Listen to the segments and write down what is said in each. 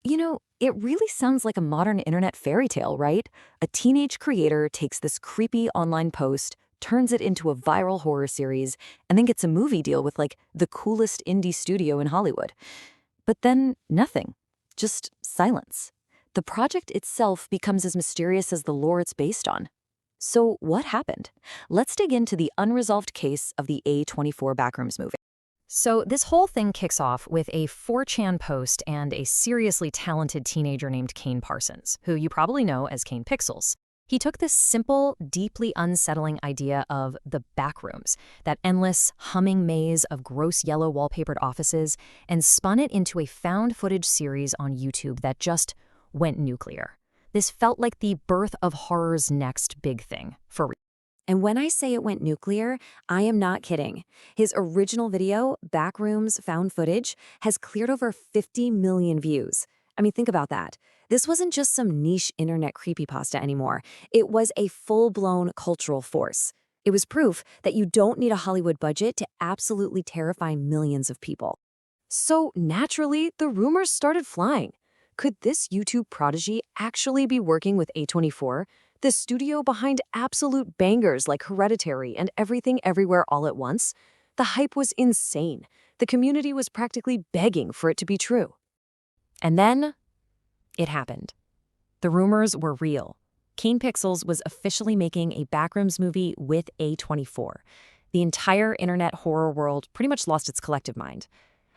It really sounds like a modern internet fairy tale, right? A teenage creator takes this creepy online post, turns it into a viral horror series, and then gets a movie deal with like the coolest indie studio in Hollywood. But then nothing, just silence. The project itself becomes as mysterious as the lore it's based on. So what happened? Let's dig into the unresolved case of the A24 Backrooms movie. So this whole thing kicks off with a 4chan post and a seriously talented teenager named Kane Parsons, who you probably know as Kane Pixels. He took this simple, deeply unsettling idea of the backrooms, that endless, humming maze of gross yellow wallpapered offices, and spun it into a found footage series on YouTube that just went nuclear. This felt like the birth of horror's next big thing, for real. And when I say it went nuclear, I am not kidding. His original video, Backrooms Found Footage, has cleared over 50 million views. I mean, think about that. This wasn't just some niche internet creepypasta anymore. It was a full-blown cultural force. It was proof that you don't need a Hollywood budget to absolutely terrify millions of people. So naturally, the rumors started flying. Could this YouTube prodigy actually be working with A24? The studio behind absolute bangers like Hereditary and Everything Everywhere All at Once? The hype was insane. The community was practically begging for it to be true. And then it happened. The rumors were real. Kane Pixels was officially making a Backrooms movie with A24. The entire internet horror world pretty much lost its collective mind.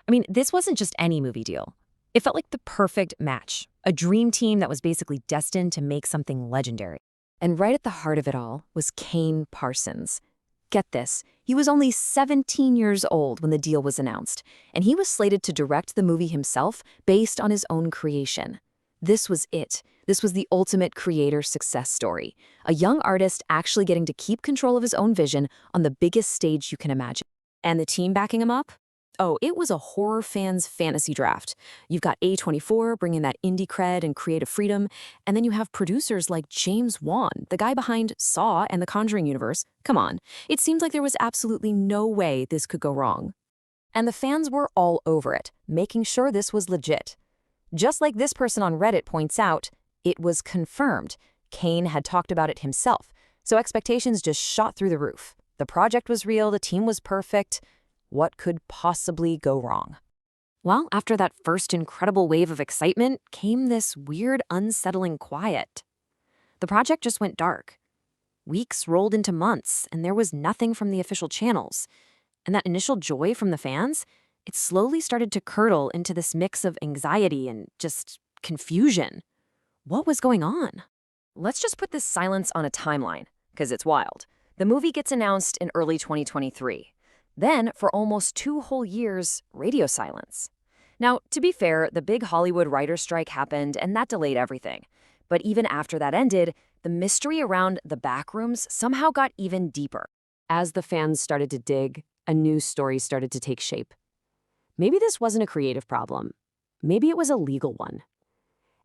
I mean, this wasn't just any movie deal. It felt like the perfect match, a dream team that was basically destined to make something legendary. And right at the heart of it all was Kane Parsons. Get this, he was only 17 years old when the deal was announced, and he was slated to direct the movie himself based on his own creation. This was it. This was the ultimate creator success story. A young artist actually getting to keep control of his own vision on the biggest stage you can imagine. And the team backing him up? Oh, it was a horror fan's fantasy draft. You've got A24 bringing that indie cred and creative freedom, and then you have producers like James Wan, the guy behind Saw and the Conjuring universe. Come on, it seemed like there was absolutely no way this could go wrong. And the fans were all over it, making sure this was legit. Just like this person on Reddit points out, it was confirmed. Kane had talked about it himself, so expectations just shot through the roof. The project was real, the team was perfect. What could possibly go wrong? Well, after that first incredible wave of excitement came this weird, unsettling quiet. The project just went dark. Weeks rolled into months, and there was nothing from the official channels. And that initial joy from the fans, it slowly started to curdle into this mix of anxiety and just confusion. What was going on? Let's just put this silence on a timeline, because it's wild. The movie gets announced in early 2023. Then, for almost 2 whole years, radio silence. Now, to be fair, the big Hollywood writer's strike happened, and that delayed everything. But even after that ended, the mystery around the backrooms somehow got even deeper. As the fans started to dig, a new story started to take shape. Maybe this wasn't a creative problem. Maybe it was a legal one.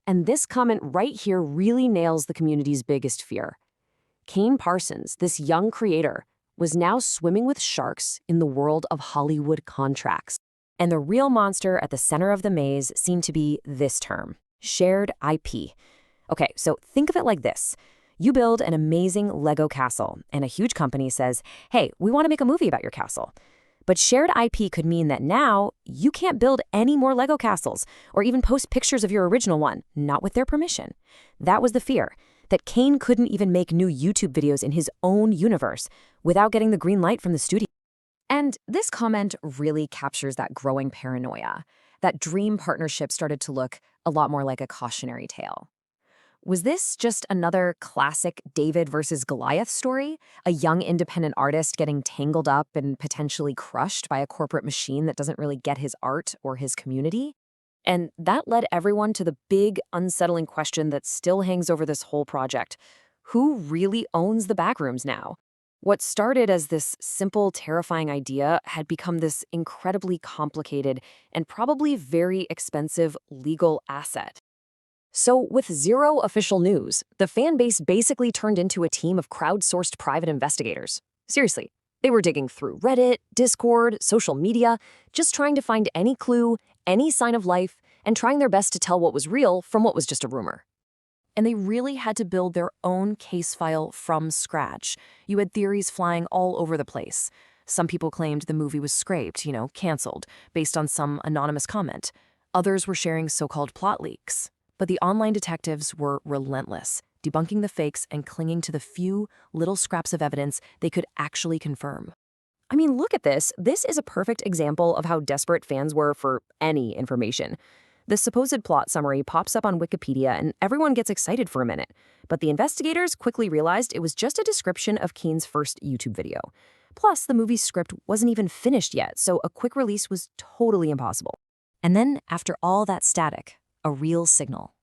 And this comment right here really nails the community's biggest fear. Kane Parsons, this young creator, was now swimming with sharks in the world of Hollywood contracts. And the real monster at the center of the maze seemed to be this term, shared IP. Okay, so think of it like this. You build an amazing Lego castle, and a huge company says, hey, we want to make a movie about your castle. But shared IP could mean that now you can't build any more Lego castles or even post pictures of your original one, not with their permission. That was the fear, that Kane couldn't even make new YouTube videos in his own universe without getting the green light from the studio. And this comment really captures that growing paranoia. That dream partnership started to look a lot more like a cautionary tale. Was this just another classic David versus Goliath story? A young independent artist getting tangled up and potentially crushed by a corporate machine that doesn't really get his art or his community? And that led everyone to the big, unsettling question that still hangs over this whole project. Who really owns the backrooms now? What started as this simple, terrifying idea had become this incredibly complicated and probably very expensive legal asset. So, with zero official news, the fan base basically turned into a team of crowdsourced private investigators. Seriously, they were digging through Reddit, Discord, social media, just trying to find any clue, any sign of life, and trying their best to tell what was real from what was just a rumor. And they really had to build their own case file from scratch. You had theories flying all over the place. Some people claimed the movie was scraped, canceled, based on some anonymous comment. Others were sharing so-called plot leaks. But the online detectives were relentless, debunking the fakes and clinging to the few little scraps of evidence they could actually confirm. I mean, look at this. This is a perfect example of how desperate fans were for any information. The supposed plot summary pops up on Wikipedia and everyone gets excited for a minute. But the investigators quickly realized it was just a description of Kane's first YouTube video. Plus, the movie's script wasn't even finished yet, so a quick release was totally impossible. And then, after all that static, a real signal.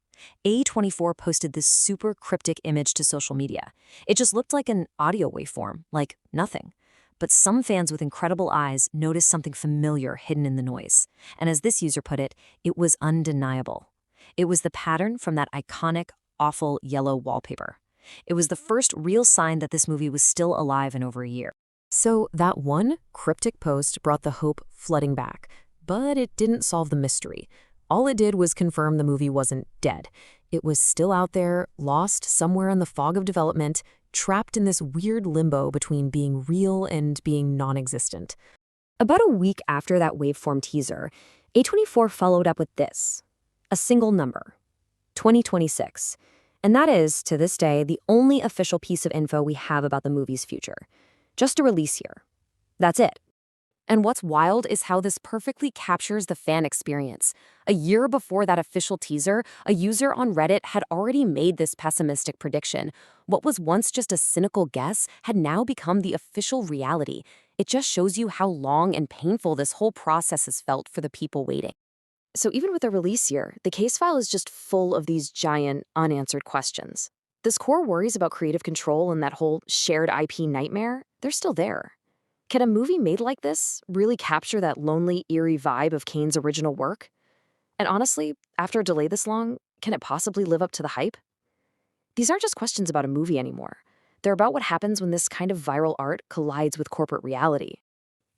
A24 posted this super cryptic image to social media. It just looked like an audio waveform, like nothing. But some fans with incredible eyes noticed something familiar hidden in the noise. And as this user put it was undeniable. It was the pattern from that iconic, awful yellow wallpaper. It was the first real sign that this movie was still alive in over a year. So that one cryptic post brought the hope flooding back, but it didn't solve the mystery. All it did was confirm the movie wasn't dead. It was still out there, lost somewhere in the fog of development, trapped in this weird limbo between being real and being non-existent. About a week after that waveform teaser, A24 followed up with this, a single number, 2026. And that is, to this day, the only official piece of info we have about the movie's future. Just a release year. That's it. And what's wild is how this perfectly captures the fan experience. A year before that official teaser, a user on Reddit had already made this pessimistic prediction. What was once just a cynical guess had now become the official reality. It just shows you how long and painful this whole process has felt for the people waiting. So even with a release year, the case file is just full of these giant, unanswered questions. Those core worries about creative control and that whole shared IP nightmare, they're still there. Can a movie made like this really capture that lonely, eerie vibe of Kane's original work? And honestly, after a delay this long, can it possibly live up to the hype? These aren't just questions about a movie anymore. They're about what happens when this kind of viral art collides with corporate reality.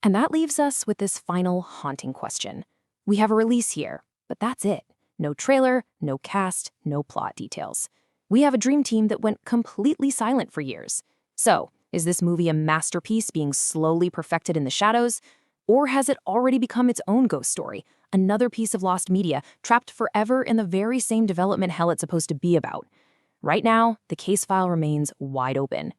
And that leaves us with this final haunting question. We have a release here, but that's it. No trailer, no cast, no plot details. We have a dream team that went completely silent for years. So, is this movie a masterpiece being slowly perfected in the shadows? Or has it already become its own ghost story, another piece of lost media trapped forever in the very same development hell it's supposed to be about? Right now, the case file remains wide open.